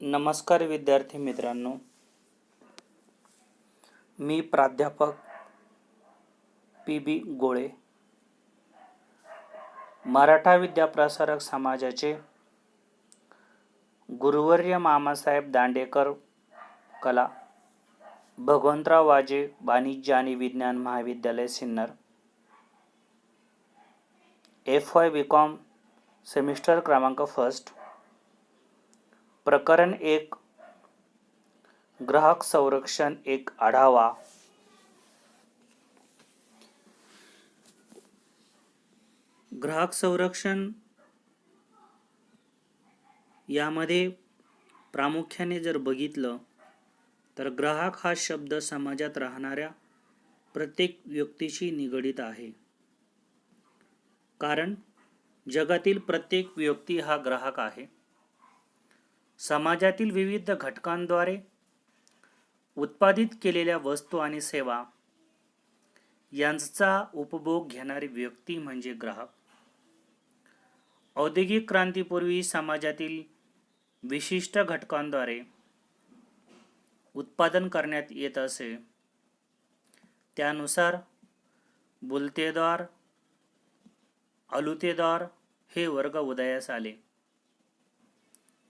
नमस्कार विद्यार्थी मित्रांनो, मी प्राध्यापक पी.बी. गोळे, मराठा विद्याप्रसारक समाजाचे गुरुवर्य मामासाहेब दांडेकर कला, भगवंतराव वाजे वाणिज्य आणि विज्ञान महाविद्यालय सिन्नर, FY BCom सेमिस्टर क्रमांक फर्स्ट, प्रकरण 1 ग्राहक संरक्षण एक आढावा. ग्राहक संरक्षण यामध्ये प्रामुख्याने जर बघितलं तर ग्राहक हा शब्द समाजात राहणाऱ्या प्रत्येक व्यक्तीशी निगडित आहे. कारण जगातील प्रत्येक व्यक्ती हा ग्राहक आहे. समाजातील विविध घटकांद्वारे उत्पादित केलेल्या वस्तू आणि सेवा यांचा उपभोग घेणारी व्यक्ती म्हणजे ग्राहक. औद्योगिक क्रांतीपूर्वी समाजातील विशिष्ट घटकांद्वारे उत्पादन करण्यात येत असे. त्यानुसार बोलतेदार, आलुतेदार हे वर्ग उदयास आले.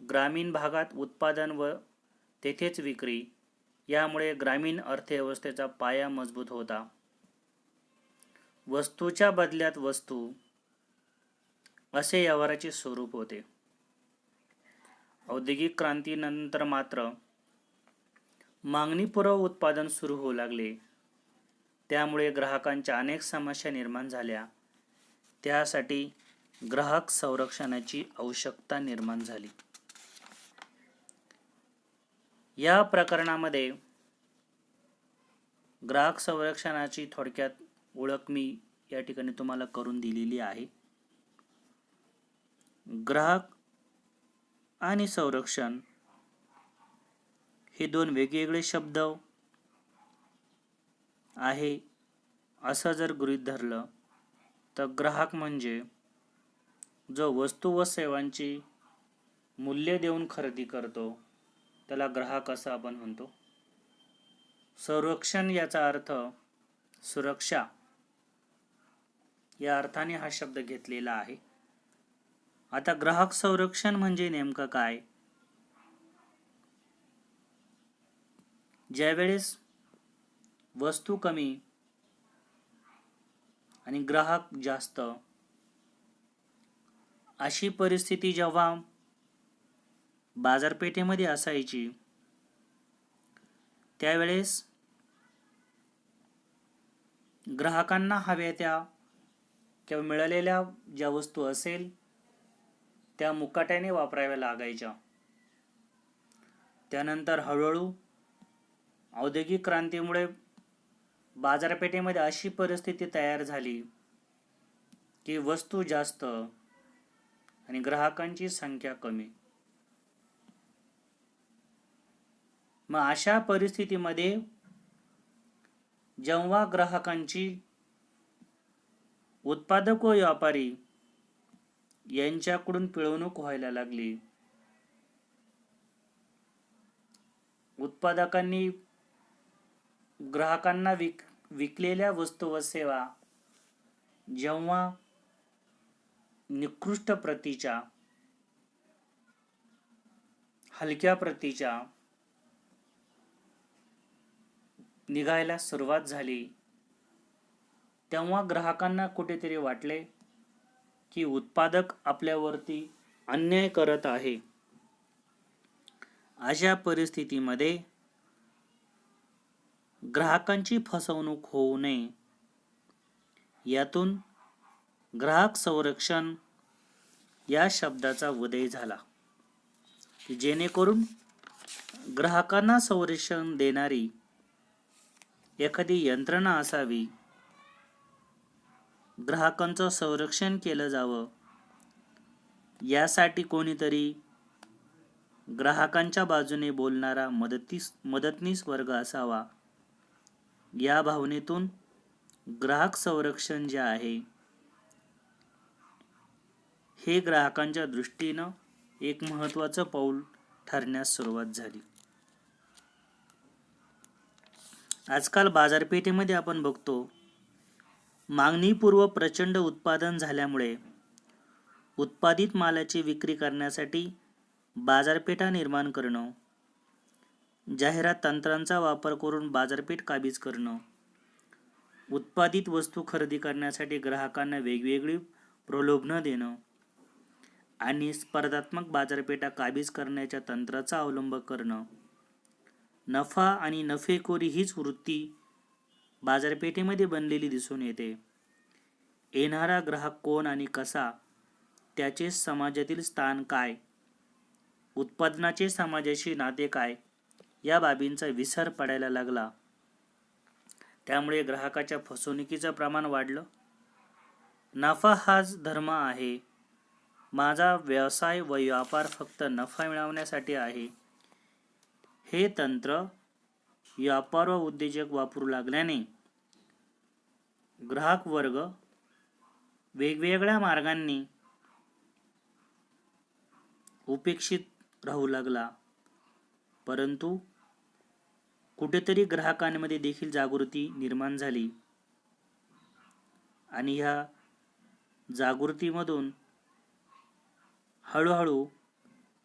ग्रामीण भागात उत्पादन व तेथेच विक्री यामुळे ग्रामीण अर्थव्यवस्थेचा पाया मजबूत होता. वस्तूच्या बदल्यात वस्तू असे व्यवहाराचे स्वरूप होते. औद्योगिक क्रांतीनंतर मात्र मागणीपूर्व उत्पादन सुरू होऊ लागले. त्यामुळे ग्राहकांच्या अनेक समस्या निर्माण झाल्या. त्यासाठी ग्राहक संरक्षणाची आवश्यकता निर्माण झाली. या प्रकरणामध्ये ग्राहक संरक्षणाची थोडक्यात ओळख मी या ठिकाणी तुम्हाला करून दिलेली आहे. ग्राहक आणि संरक्षण हे दोन वेगवेगळे शब्द आहे असं जर गृहीत धरलं तर ग्राहक म्हणजे जो वस्तू व सेवांची मूल्य देऊन खरेदी करतो त्याला ग्राहक असं आपण म्हणतो. संरक्षण याचा अर्थ सुरक्षा या अर्थाने हा शब्द घेतलेला आहे. आता ग्राहक संरक्षण म्हणजे नेमकं काय? ज्यावेळेस वस्तू कमी आणि ग्राहक जास्त अशी परिस्थिती जेव्हा बाजारपेठेमध्ये असायची त्यावेळेस ग्राहकांना हव्या त्या किंवा मिळालेल्या ज्या वस्तू असेल त्या मुकाट्याने वापराव्या लागायच्या. त्यानंतर हळूहळू औद्योगिक क्रांतीमुळे बाजारपेठेमध्ये अशी परिस्थिती तयार झाली की वस्तू जास्त आणि ग्राहकांची संख्या कमी. मग अशा परिस्थितीमध्ये जेव्हा ग्राहकांची उत्पादक व व्यापारी यांच्याकडून पिळवणूक व्हायला लागली, उत्पादकांनी ग्राहकांना विकलेल्या वस्तू व सेवा जेव्हा निकृष्ट प्रतीच्या, हलक्या प्रतीच्या निघायला सुरुवात झाली तेव्हा ग्राहकांना कुठेतरी वाटले की उत्पादक आपल्यावरती अन्याय करत आहे. अशा परिस्थितीमध्ये ग्राहकांची फसवणूक होऊ नये यातून ग्राहक संरक्षण या शब्दाचा उदय झाला की जेणेकरून ग्राहकांना संरक्षण देणारी एखादी यंत्रणा असावी, ग्राहकांचं संरक्षण केलं जावं यासाठी कोणीतरी ग्राहकांच्या बाजूने बोलणारा मदतनीस वर्ग असावा. या भावनेतून ग्राहक संरक्षण जे आहे हे ग्राहकांच्या दृष्टीनं एक महत्त्वाचं पाऊल ठरण्यास सुरुवात झाली. आजकाल बाजारपेठेमध्ये आपण बघतो, मागणीपूर्व प्रचंड उत्पादन झाल्यामुळे उत्पादित मालाची विक्री करण्यासाठी बाजारपेठा निर्माण करणं, जाहिरात तंत्रांचा वापर करून बाजारपेठ काबीज करणं, उत्पादित वस्तू खरेदी करण्यासाठी ग्राहकांना वेगवेगळी प्रलोभनं देणं आणि स्पर्धात्मक बाजारपेठा काबीज करण्याच्या तंत्राचा अवलंब करणं, नफा आणि नफेखोरी हीच वृत्ती बाजारपेठेमध्ये बनलेली दिसून येते. येणारा ग्राहक कोण आणि कसा, त्याचे समाजातील स्थान काय, उत्पादनाचे समाजाशी नाते काय, या बाबींचा विसर पडायला लागला. त्यामुळे ग्राहकाच्या फसवणुकीचं प्रमाण वाढलं. नफा हाच धर्म आहे, माझा व्यवसाय व व्यापार फक्त नफा मिळवण्यासाठी आहे, हे तंत्र व्यापार व उद्योजक वापरू लागल्याने ग्राहक वर्ग वेगवेगळ्या मार्गांनी उपेक्षित राहू लागला. परंतु कुठेतरी ग्राहकांमध्ये देखील जागृती निर्माण झाली आणि ह्या जागृतीमधून हळूहळू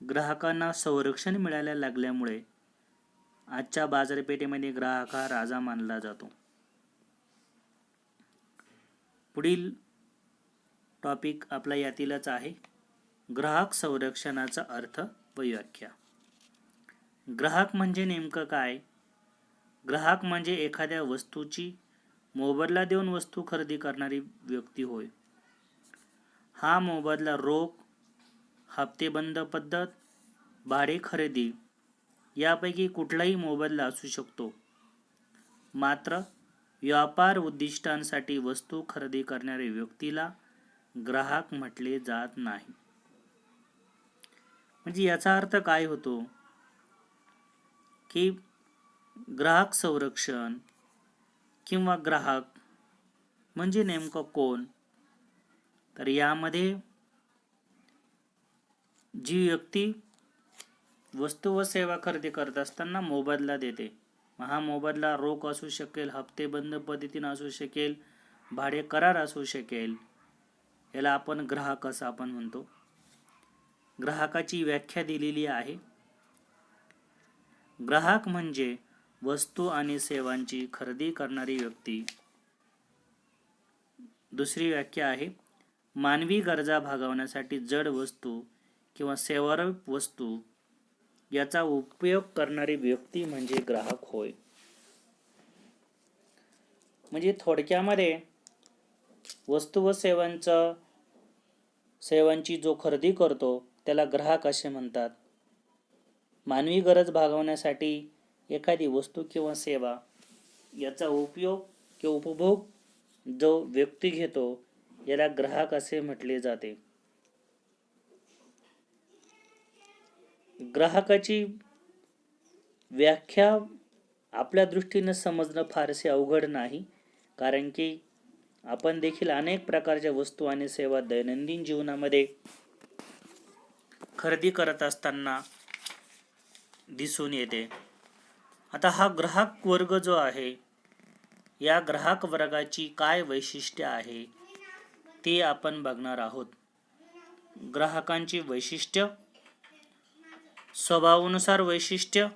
ग्राहकांना संरक्षण मिळायला लागल्यामुळे आजच्या बाजारपेठेमध्ये ग्राहक हा राजा मानला जातो. पुढील टॉपिक आपला यातीलच आहे, ग्राहक संरक्षणाचा अर्थ व व्याख्या. ग्राहक म्हणजे नेमकं काय? ग्राहक म्हणजे एखाद्या वस्तूची मोबदला देऊन वस्तू खरेदी करणारी व्यक्ती होय. हा मोबदला रोख, हप्तेबंद पद्धत, भाडे खरेदी यापैकी कुठलाही मोबदला असू शकतो. मात्र व्यापार उद्दिष्टांसाठी वस्तू खरेदी करणाऱ्या व्यक्तीला ग्राहक म्हटले जात नाही. म्हणजे याचा अर्थ काय होतो की ग्राहक संरक्षण किंवा ग्राहक म्हणजे नेमकं कोण? तर यामध्ये जी व्यक्ती वस्तू व सेवा खरेदी करत असताना मोबदला देते, हा मोबदला रोख असू शकेल, हप्तेबंद पद्धतीने असू शकेल, भाडे करार असू शकेल, याला आपण ग्राहक असं आपण म्हणतो. ग्राहकाची व्याख्या दिलेली आहे. ग्राहक म्हणजे वस्तू आणि सेवांची खरेदी करणारी व्यक्ती. दुसरी व्याख्या आहे, मानवी गरजा भागवण्यासाठी जड वस्तू किंवा सेवारूप वस्तू याचा उपयोग करणारी व्यक्ती म्हणजे ग्राहक होय. म्हणजे थोडक्यामध्ये वस्तू व सेवांची जो खरेदी करतो त्याला ग्राहक असे म्हणतात. मानवी गरज भागवण्यासाठी एखादी वस्तू किंवा सेवा याचा उपयोग किंवा उपभोग जो व्यक्ती घेतो याला ग्राहक असे म्हटले जाते. ग्राहकाची व्याख्या आपल्या दृष्टीने समजणं फारसे अवघड नाही, कारण की आपण देखील अनेक प्रकारच्या वस्तू आणि सेवा दैनंदिन जीवनामध्ये खरेदी करत असताना दिसून येते. आता हा ग्राहक वर्ग जो आहे, या ग्राहक वर्गाची काय वैशिष्ट्ये आहे ते आपण बघणार आहोत. ग्राहकांची वैशिष्ट्य, स्वभावानुसार वैशिष्ट्य.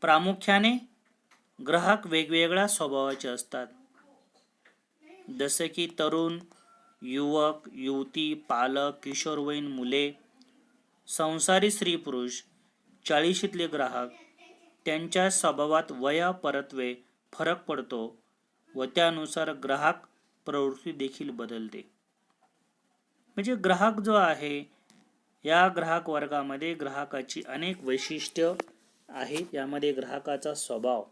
प्रामुख्याने ग्राहक वेगवेगळ्या स्वभावाचे असतात, जसे की तरुण, युवक, युवती, पालक, किशोरवयीन मुले, संसारी स्त्री पुरुष. 40शीतले ग्राहक, त्यांच्या स्वभावात वयापरत्वे फरक पडतो व त्यानुसार ग्राहक प्रवृत्ती देखील बदलते. म्हणजे ग्राहक जो आहे, या ग्राहक वर्गामध्ये ग्राहकाची अनेक वैशिष्ट्य आहेत. यामध्ये ग्राहकाचा स्वभाव,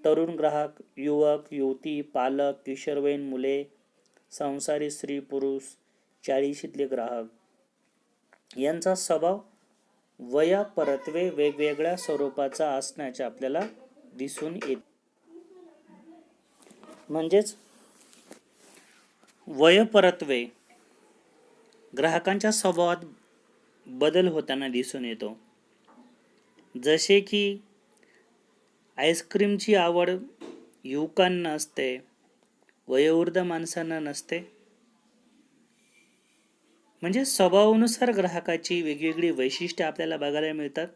तरुण ग्राहक, युवक, युवती, पालक, किशोरवयीन मुले, संसारी स्त्री पुरुष, 40शीतले ग्राहक यांचा स्वभाव वयापरत्वे वेगवेगळ्या स्वरूपाचा असण्याचे आपल्याला दिसून येते. म्हणजेच वयपरत्वे ग्राहकांच्या स्वभावात बदल होताना दिसून येतो. जसे की आईस्क्रीमची आवड युवकांना असते, वयोवृद्ध माणसांना नसते. म्हणजे स्वभावानुसार ग्राहकाची वेगवेगळी वैशिष्ट्ये आपल्याला बघायला मिळतात.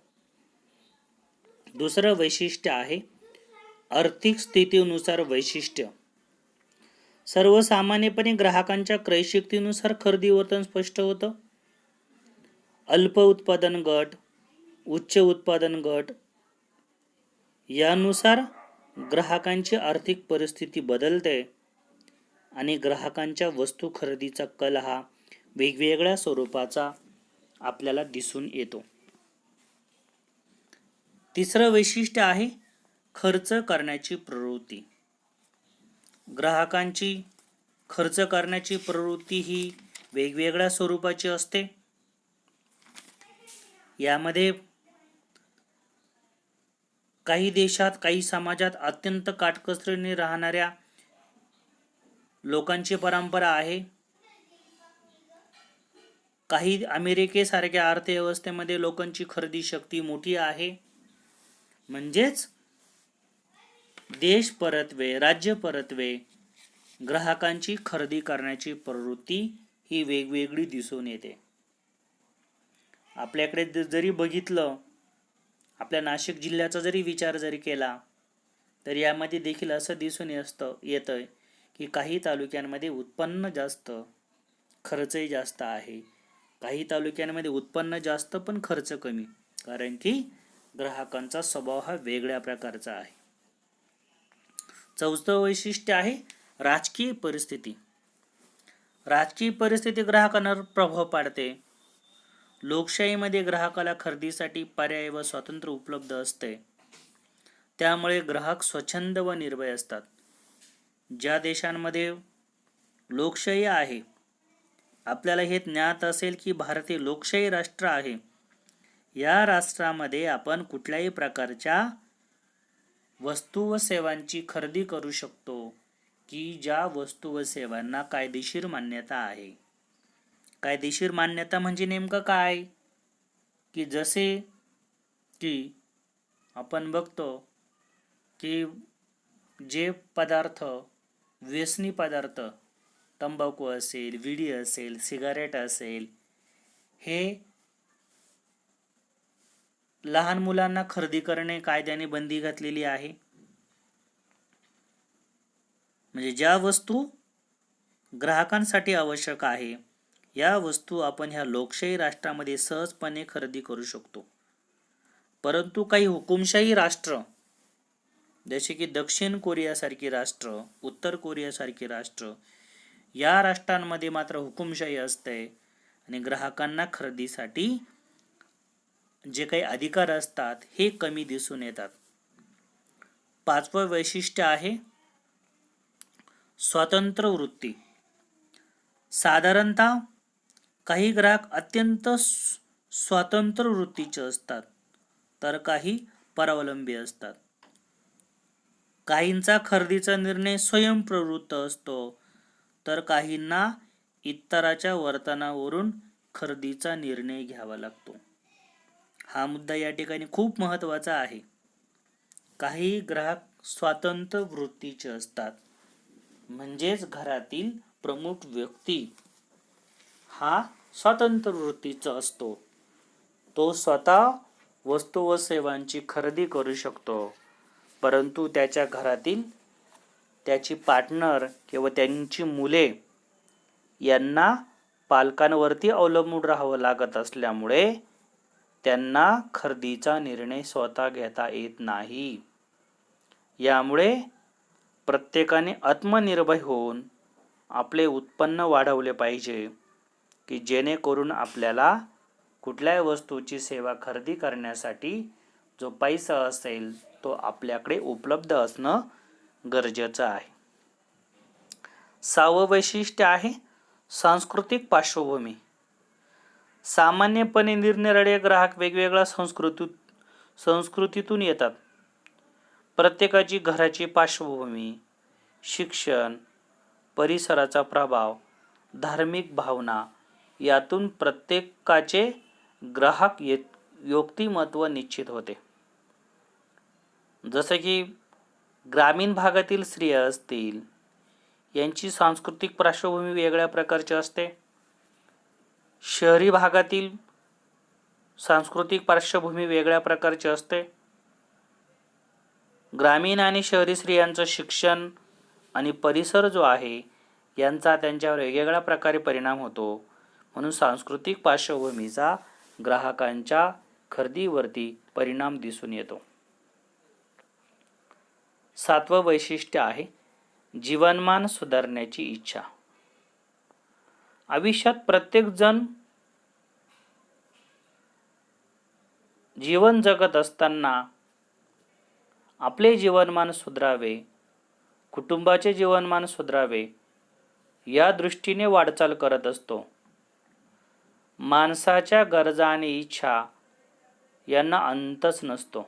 दुसरं वैशिष्ट्य आहे आर्थिक स्थितीनुसार वैशिष्ट्य. सर्वसामान्यपणे ग्राहकांच्या क्रयशक्तीनुसार खरेदी वर्तन स्पष्ट होतं. अल्प उत्पादन गट, उच्च उत्पादन गट यानुसार ग्राहकांची आर्थिक परिस्थिती बदलते आणि ग्राहकांच्या वस्तू खरेदीचा कल हा वेगवेगळ्या स्वरूपाचा आपल्याला दिसून येतो. तिसरं वैशिष्ट्य आहे खर्च करण्याची प्रवृत्ती. ग्राहकांची खर्च करण्याची प्रवृत्ती ही वेगवेगळ्या स्वरूपाची असते. यामध्ये काही देशात, काही समाजात अत्यंत काटकसरीने राहणाऱ्या लोकांची परंपरा आहे. काही अमेरिकेसारख्या अर्थव्यवस्थेमध्ये लोकांची खरेदी शक्ती मोठी आहे. म्हणजेच देश परत्वे, राज्य परत्वे, ग्राहकांची खरेदी करण्याची प्रवृत्ती ही वेगवेगळी दिसून येते. आपल्याकडे जरी बघितलं, आपल्या नाशिक जिल्ह्याचा जरी विचार जरी केला तर यामध्ये देखील असं दिसून येतं की काही तालुक्यांमध्ये उत्पन्न जास्त, खर्चही जास्त आहे. काही तालुक्यांमध्ये उत्पन्न जास्त पण खर्च कमी, कारण की ग्राहकांचा स्वभाव हा वेगळ्या प्रकारचा आहे. चौथं वैशिष्ट्य आहे राजकीय परिस्थिती. राजकीय परिस्थिती ग्राहकांवर प्रभाव पाडते. लोकशाहीमध्ये ग्राहकाला खरेदीसाठी पर्याय व स्वातंत्र्य उपलब्ध असते. त्यामुळे ग्राहक स्वच्छंद व निर्भय असतात. ज्या देशांमध्ये लोकशाही आहे, आपल्याला हे ज्ञात असेल की भारत हे लोकशाही राष्ट्र आहे. या राष्ट्रामध्ये आपण कुठल्याही प्रकारच्या वस्तू व सेवांची खरेदी करू शकतो की ज्या वस्तू व सेवांना कायदेशीर मान्यता आहे. कायदेशीर मान्यता म्हणजे नेमकं काय? की जसे की आपण बघतो की जे पदार्थ, व्यसनी पदार्थ, तंबाखू असेल, विडी असेल, सिगारेट असेल, हे लहान मुलांना खरेदी करणे कायद्याने बंदी घातलेली आहे. म्हणजे ज्या वस्तू ग्राहकांसाठी आवश्यक आहे, या वस्तू आपण ह्या लोकशाही राष्ट्रामध्ये सहजपणे खरेदी करू शकतो. परंतु काही हुकुमशाही राष्ट्र, जसे की दक्षिण कोरियासारखी राष्ट्र, उत्तर कोरियासारखी राष्ट्र, या राष्ट्रांमध्ये मात्र हुकुमशाही असते आणि ग्राहकांना खरेदीसाठी जे काही अधिकार असतात हे कमी दिसून येतात. पाचवं वैशिष्ट्य आहे स्वातंत्र्य वृत्ती. साधारणतः काही ग्राहक अत्यंत स्वातंत्र्य वृत्तीचे असतात, तर काही परावलंबी असतात. काहींचा खरेदीचा निर्णय स्वयंप्रवृत्त असतो, तर काहींना इतराच्या वर्तनावरून खरेदीचा निर्णय घ्यावा लागतो. हा मुद्दा या ठिकाणी खूप महत्त्वाचा आहे. काही ग्राहक स्वातंत्र्य वृत्तीचे असतात, म्हणजेच घरातील प्रमुख व्यक्ती हा स्वातंत्र्य वृत्तीचा असतो. तो स्वतः वस्तू व सेवांची खरेदी करू शकतो, परंतु त्याच्या घरातील त्याची पार्टनर किंवा त्यांची मुले यांना पालकांवरती अवलंबून राहावं लागत असल्यामुळे त्यांना खरेदीचा निर्णय स्वतः घेता येत नाही. यामुळे प्रत्येकाने आत्मनिर्भर होऊन आपले उत्पन्न वाढवले पाहिजे, की जेणेकरून आपल्याला कुठल्याही वस्तूची सेवा खरेदी करण्यासाठी जो पैसा असेल तो आपल्याकडे उपलब्ध असणं गरजेचं आहे. सहावं वैशिष्ट्य आहे सांस्कृतिक पार्श्वभूमी. सामान्यपणे निरनिराळे ग्राहक वेगवेगळ्या संस्कृतीतून येतात. प्रत्येकाची घराची पार्श्वभूमी, शिक्षण, परिसराचा प्रभाव, धार्मिक भावना यातून प्रत्येकाचे ग्राहक व्यक्तिमत्व निश्चित होते. जसं की ग्रामीण भागातील स्त्रिया असतील, यांची सांस्कृतिक पार्श्वभूमी वेगळ्या प्रकारची असते. शहरी भागातील सांस्कृतिक पार्श्वभूमी वेगळ्या प्रकारची असते. ग्रामीण आणि शहरी स्त्रियांचं शिक्षण आणि परिसर जो आहे यांचा त्यांच्यावर वेगवेगळ्या प्रकारे परिणाम होतो. म्हणून सांस्कृतिक पार्श्वभूमीचा ग्राहकांच्या खरेदीवरती परिणाम दिसून येतो. 7वं वैशिष्ट्य आहे जीवनमान सुधारण्याची इच्छा. आयुष्यात प्रत्येक जण जीवन जगत असताना आपले जीवनमान सुधारावे, कुटुंबाचे जीवनमान सुधारावे या दृष्टीने वाटचाल करत असतो. माणसाच्या गरजा आणि इच्छा यांना अंतच नसतो.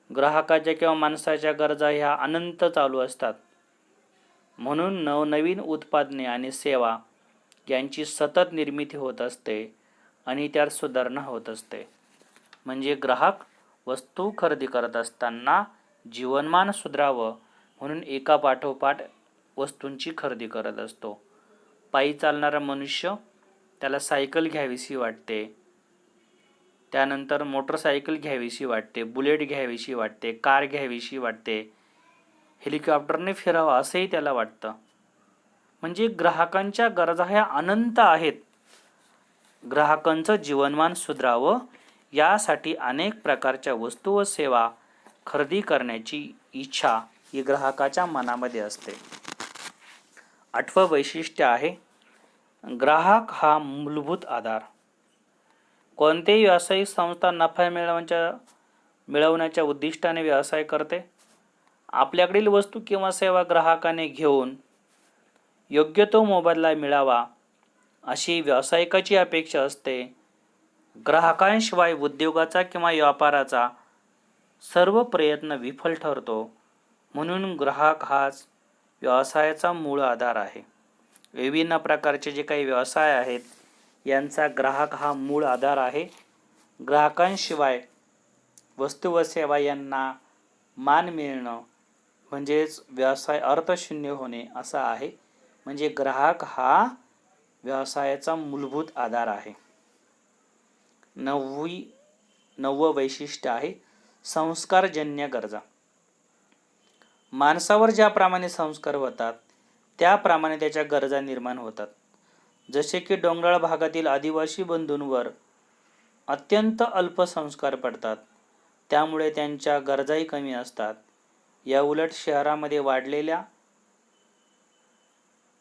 ग्राहकाच्या किंवा माणसाच्या गरजा ह्या अनंत चालू असतात. म्हणून नवनवीन उत्पादने आणि सेवा यांची सतत निर्मिती होत असते आणि त्यात सुधारणा होत असते. म्हणजे ग्राहक वस्तू खरेदी करत असताना जीवनमान सुधारावं म्हणून एकापाठोपाठ वस्तूंची खरेदी करत असतो. पायी चालणारा मनुष्य त्याला सायकल घ्यावीशी वाटते, त्यानंतर मोटरसायकल घ्यावीशी वाटते, बुलेट घ्यावीशी वाटते, कार घ्यावीशी वाटते, हेलिकॉप्टरने फिरावं असंही त्याला वाटतं. म्हणजे ग्राहकांच्या गरजा ह्या अनंत आहेत. ग्राहकांचं जीवनमान सुधारावं यासाठी अनेक प्रकारच्या वस्तू व सेवा खरेदी करण्याची इच्छा ही ग्राहकाच्या मनामध्ये असते. 8वं वैशिष्ट्य आहे ग्राहक हा मूलभूत आधार. कोणतेही व्यावसायिक संस्था नफा मिळवण्याच्या उद्दिष्टाने व्यवसाय करते. आपल्याकडील वस्तू किंवा सेवा ग्राहकाने घेऊन योग्य तो मोबदला मिळावा अशी व्यावसायिकाची अपेक्षा असते. ग्राहकांशिवाय उद्योगाचा किंवा व्यापाराचा सर्व प्रयत्न विफल ठरतो. म्हणून ग्राहक हाच व्यवसायाचा मूळ आधार आहे. विभिन्न प्रकारचे जे काही व्यवसाय आहेत यांचा ग्राहक हा मूळ आधार आहे. ग्राहकांशिवाय वस्तू व सेवा यांना मान मिळणं म्हणजेच व्यवसाय अर्थशून्य होणे असं आहे. म्हणजे ग्राहक हा व्यवसायाचा मूलभूत आधार आहे. 9वं वैशिष्ट्य आहे संस्कारजन्य गरजा. माणसावर ज्याप्रमाणे संस्कार होतात त्याप्रमाणे त्याच्या गरजा निर्माण होतात. जसे की डोंगराळ भागातील आदिवासी बंधूंवर अत्यंत अल्प संस्कार पडतात, त्यामुळे त्यांच्या गरजाही कमी असतात. या उलट शहरामध्ये वाढलेल्या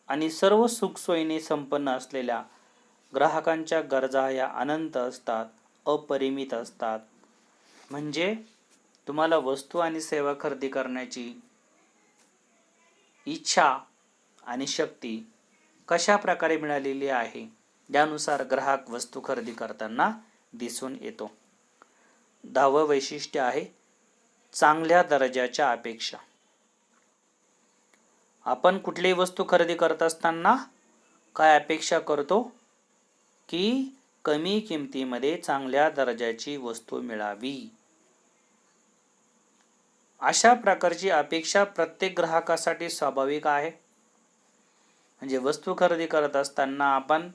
आणि सर्व सुखसोयीने संपन्न असलेल्या ग्राहकांच्या गरजा या अनंत असतात, अपरिमित असतात. म्हणजे तुम्हाला वस्तू आणि सेवा खरेदी करण्याची इच्छा आणि शक्ती कशा प्रकारे मिळालेली आहे त्यानुसार ग्राहक वस्तू खरेदी करताना दिसून येतो. 10वं वैशिष्ट्य आहे चांगल्या दर्जाच्या अपेक्षा. आपण कुठलीही वस्तू खरेदी करत असताना काय अपेक्षा करतो की कमी किमतीमध्ये चांगल्या दर्जाची वस्तू मिळावी. अशा प्रकारची अपेक्षा प्रत्येक ग्राहकासाठी स्वाभाविक आहे. म्हणजे वस्तू खरेदी करत असताना आपण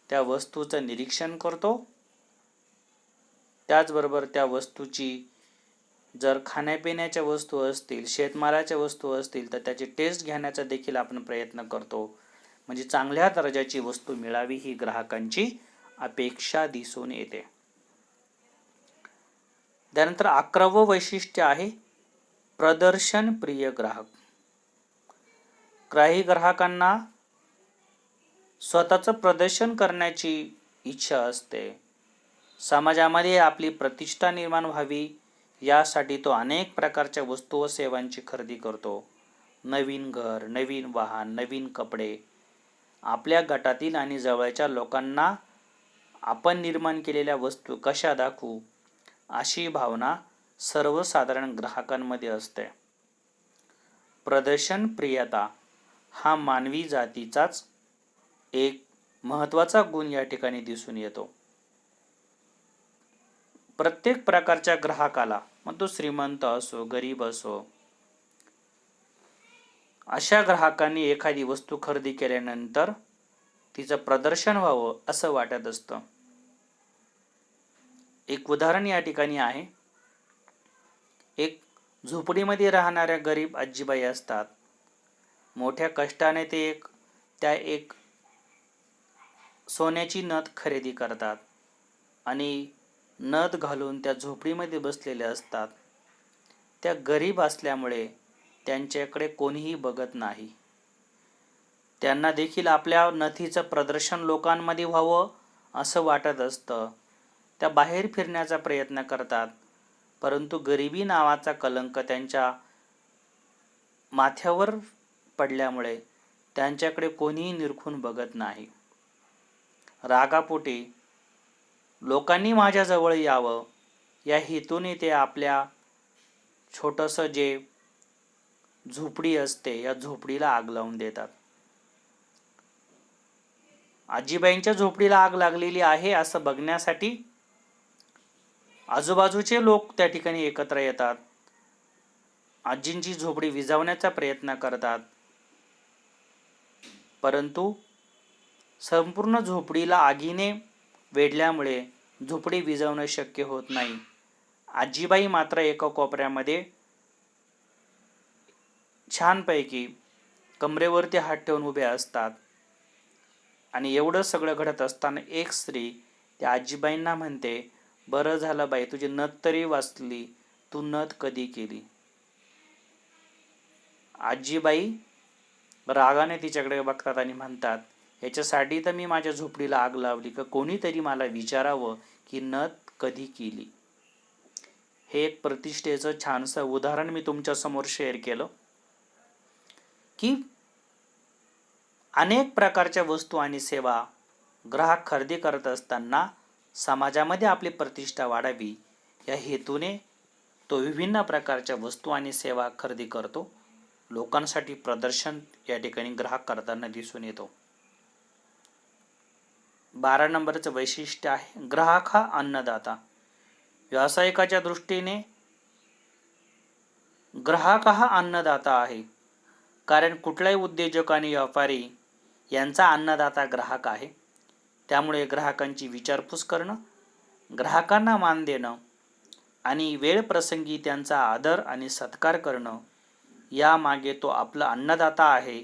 त्या वस्तूचं निरीक्षण करतो. त्याचबरोबर त्या वस्तूची जर खाण्यापिण्याच्या वस्तू असतील, शेतमालाच्या वस्तू असतील तर त्याची टेस्ट घेण्याचा देखील आपण प्रयत्न करतो. म्हणजे चांगल्या दर्जाची वस्तू मिळावी ही ग्राहकांची अपेक्षा दिसून येते. त्यानंतर 11वं वैशिष्ट्य आहे प्रदर्शन प्रिय ग्राहक. काही ग्राहकांना स्वतःचं प्रदर्शन करण्याची इच्छा असते. समाजामध्ये आपली प्रतिष्ठा निर्माण व्हावी यासाठी तो अनेक प्रकारच्या वस्तू व सेवांची खरेदी करतो. नवीन घर, नवीन वाहन, नवीन कपडे. आपल्या गटातील आणि जवळच्या लोकांना आपण निर्माण केलेल्या वस्तू कशा दाखवू अशी भावना सर्वसाधारण ग्राहकांमध्ये असते. प्रदर्शन प्रियता हा मानवी जातीचाच एक महत्त्वाचा गुण या ठिकाणी दिसून येतो. प्रत्येक प्रकारच्या ग्राहकाला, मग तो श्रीमंत असो गरीब असो, अशा ग्राहकांनी एखादी वस्तू खरेदी केल्यानंतर तिचं प्रदर्शन व्हावं असं वाटत असतं. एक उदाहरण या ठिकाणी आहे. एक झोपडीमध्ये राहणाऱ्या गरीब आजीबाई असतात. मोठ्या कष्टाने ते एक सोन्याची नथ खरेदी करतात आणि नथ घालून त्या झोपडीमध्ये बसलेले असतात. त्या गरीब असल्यामुळे त्यांच्याकडे कोणीही बघत नाही. त्यांना देखील आपल्या नथीचं प्रदर्शन लोकांमध्ये व्हावं असं वाटत असतं. त्या बाहेर फिरण्याचा प्रयत्न करतात, परंतु गरिबी नावाचा कलंक त्यांच्या माथ्यावर पडल्यामुळे त्यांच्याकडे कोणीही निरखून बघत नाही. रागापोटी लोकांनी माझ्याजवळ यावं या हेतूने ते आपल्या छोटंसं जे झोपडी असते या झोपडीला आग लावून देतात. आजीबाईंच्या झोपडीला आग लागलेली आहे असं बघण्यासाठी आजूबाजूचे लोक त्या ठिकाणी एकत्र येतात. आजींची झोपडी विझवण्याचा प्रयत्न करतात, परंतु संपूर्ण झोपडीला आगीने वेढल्यामुळे झोपडी विझवणं शक्य होत नाही. आजीबाई मात्र एका कोपऱ्यामध्ये छानपैकी कमरेवरती हात ठेवून उभ्या असतात. आणि एवढं सगळं घडत असताना एक स्त्री त्या आजीबाईंना म्हणते, बरं झालं बाई, तुझी नथ तरी वाचली, तू नथ कधी केली? आजीबाई रागाने तिच्याकडे बघतात आणि म्हणतात, याच्यासाठी तर मी माझ्या झोपडीला आग लावली का कोणीतरी मला विचारावं की नथ कधी केली. हे एक प्रतिष्ठेचं छानसं उदाहरण मी तुमच्या समोर शेअर केलं की अनेक प्रकारच्या वस्तू आणि सेवा ग्राहक खरेदी करत असताना समाजामध्ये आपली प्रतिष्ठा वाढावी या हेतूने तो विभिन्न प्रकारच्या वस्तू आणि सेवा खरेदी करतो. लोकांसाठी प्रदर्शन या ठिकाणी ग्राहक करताना दिसून येतो. 12 नंबरचं वैशिष्ट्य आहे, ग्राहक हा अन्नदाता. व्यावसायिकाच्या दृष्टीने ग्राहक हा अन्नदाता आहे, कारण कुठलाही उद्योजक आणि व्यापारी यांचा अन्नदाता ग्राहक आहे. त्यामुळे ग्राहकांची विचारपूस करणं, ग्राहकांना मान देणं आणि वेळ प्रसंगी त्यांचा आदर आणि सत्कार करणं यामागे तो आपला अन्नदाता आहे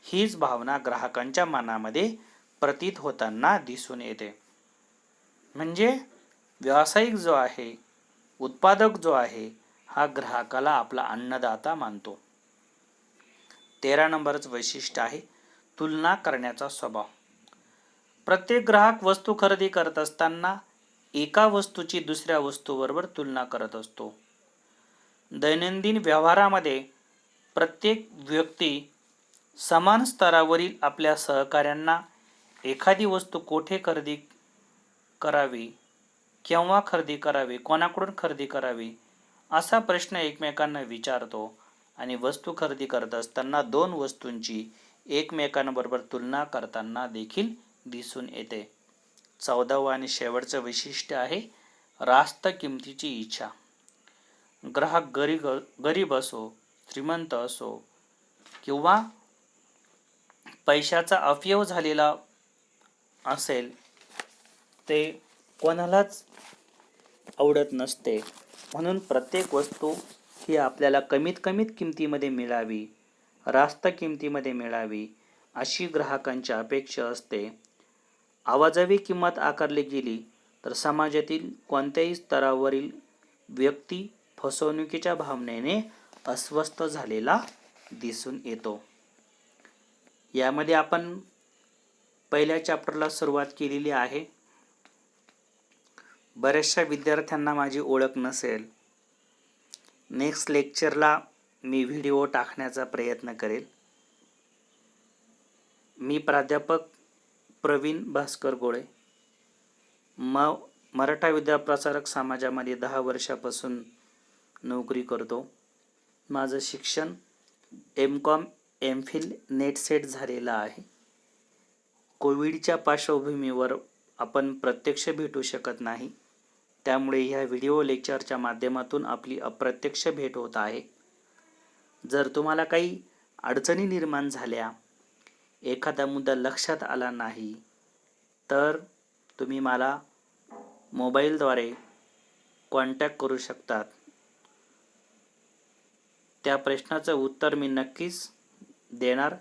हीच भावना ग्राहकांच्या मनामध्ये प्रतीत होताना दिसून येते. म्हणजे व्यावसायिक जो आहे, उत्पादक जो आहे, हा ग्राहकाला आपला अन्नदाता मानतो. 13 नंबरचं वैशिष्ट्य आहे, तुलना करण्याचा स्वभाव. प्रत्येक ग्राहक वस्तू खरेदी करत असताना एका वस्तूची दुसऱ्या वस्तूबरोबर तुलना करत असतो. दैनंदिन व्यवहारामध्ये प्रत्येक व्यक्ती समान स्तरावरील आपल्या सहकाऱ्यांना एखादी वस्तू कोठे खरेदी करावी, केव्हा खरेदी करावी, कोणाकडून खरेदी करावी असा प्रश्न एकमेकांना विचारतो आणि वस्तू खरेदी करत असताना दोन वस्तूंची एकमेकांबरोबर तुलना करताना देखील दिसून येते. 14वं आणि शेवटचं वैशिष्ट्य आहे, रास्त किमतीची इच्छा. ग्राहक गरीब असो, श्रीमंत असो किंवा पैशाचा अपव्यय झालेला असेल, ते कोणालाच आवडत नसते. म्हणून प्रत्येक वस्तू ही आपल्याला कमीत किमतीमध्ये मिळावी, रास्त किमतीमध्ये मिळावी अशी ग्राहकांची अपेक्षा असते. अवाजवी किंमत आकारली गेली तर समाजातील कोणत्याही स्तरावरील व्यक्ती फसवणुकीच्या भावनेने अस्वस्थ झालेला दिसून येतो. यामध्ये आपण पहिल्या चॅप्टरला सुरुवात केलेली आहे. बऱ्याचशा विद्यार्थ्यांना माझी ओळख नसेल. नेक्स्ट लेक्चरला मी व्हिडिओ टाकण्याचा प्रयत्न करेल. मी प्राध्यापक प्रवीण भास्कर गोळे, मराठा विद्याप्रसारक समाजामध्ये 10 वर्षापासून नोकरी करतो. माझं शिक्षण MCOM MPhil नेट सेट झालेलं आहे. कोविडच्या पार्श्वभूमीवर आपण प्रत्यक्ष भेटू शकत नाही, त्यामुळे ह्या व्हिडिओ लेक्चरच्या माध्यमातून आपली अप्रत्यक्ष भेट होत आहे. जर तुम्हाला काही अडचणी निर्माण झाल्या, एखादा मुद्दा लक्षात आला नाही, तर तुम्ही मला मोबाईलद्वारे कॉन्टॅक्ट करू शकतात. त्या प्रश्नाचं उत्तर मी नक्कीच देणार,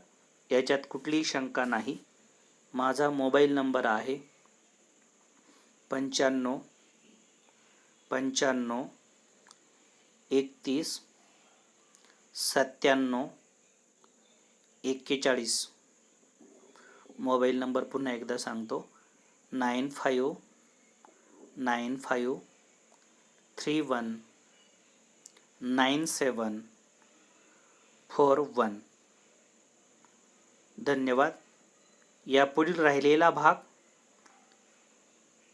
याच्यात कुठलीही शंका नाही. माझा मोबाईल नंबर आहे 95 95 31 97 41. मोबाईल नंबर पुन्हा एकदा सांगतो 95 95 31 97 41. धन्यवाद. या पुढील राहिलेला भाग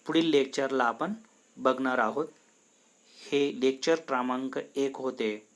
पुढील लेक्चरला आपण बघणार आहोत. हे लेक्चर क्रमांक 1 होते.